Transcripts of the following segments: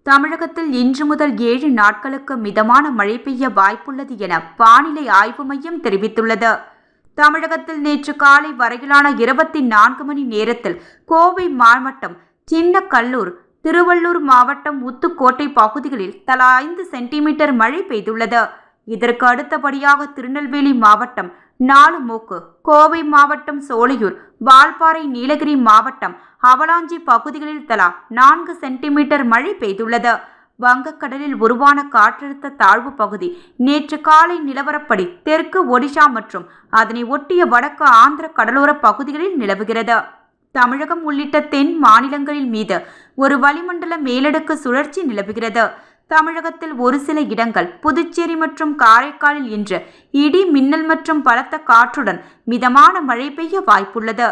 தமிழகத்தில் இன்று முதல் 7 நாட்களுக்கு மிதமான மழை பெய்ய வாய்ப்புள்ளது என வானிலை ஆய்வு மையம் தெரிவித்துள்ளது. தமிழகத்தில் நேற்று காலை வரையிலான 24 மணி நேரத்தில் கோவை மாவட்டம் சின்னக்கல்லூர், திருவள்ளூர் மாவட்டம் ஊத்துக்கோட்டை பகுதிகளில் தலா 5 சென்டிமீட்டர் மழை பெய்துள்ளது. இதற்கு அடுத்தபடியாக திருநெல்வேலி மாவட்டம் நாலுமூக்கு, கோவை மாவட்டம் சோலையூர், வால்பாறை, நீலகிரி மாவட்டம் அவலாஞ்சி பகுதிகளில் தலா 4 சென்டிமீட்டர் மழை பெய்துள்ளது. வங்கக்கடலில் உருவான காற்றழுத்த தாழ்வு பகுதி நேற்று காலை நிலவரப்படி தெற்கு ஒடிஷா மற்றும் அதனை ஒட்டிய வடக்கு ஆந்திர கடலோர பகுதிகளில் நிலவுகிறது. தமிழகம் உள்ளிட்ட தென் மாநிலங்களின் மீது ஒரு வளிமண்டல மேலடுக்கு சுழற்சி நிலவுகிறது. தமிழகத்தில் ஒரு சில இடங்கள், புதுச்சேரி மற்றும் காரைக்காலில் இன்று இடி, மின்னல் மற்றும் பலத்த காற்றுடன் மிதமான மழை பெய்ய வாய்ப்புள்ளது.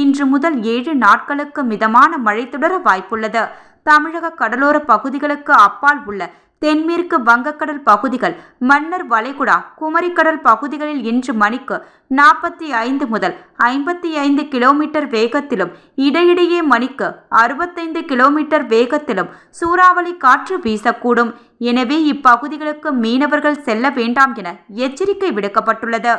இன்று முதல் 7 நாட்களுக்கு மிதமான மழை தொடர வாய்ப்புள்ளது. தமிழக கடலோர பகுதிகளுக்கு அப்பால் உள்ள தென்மேற்கு வங்கக்கடல் பகுதிகள், மன்னார் வளைகுடா, குமரிக்கடல் பகுதிகளில் இன்று மணிக்கு 45 முதல் 55 கிலோமீட்டர் வேகத்திலும், இடையிடையே மணிக்கு 65 கிலோமீட்டர் வேகத்திலும் சூறாவளி காற்று வீசக்கூடும். எனவே இப்பகுதிகளுக்கு மீனவர்கள் செல்ல வேண்டாம் என எச்சரிக்கை விடுக்கப்பட்டுள்ளது.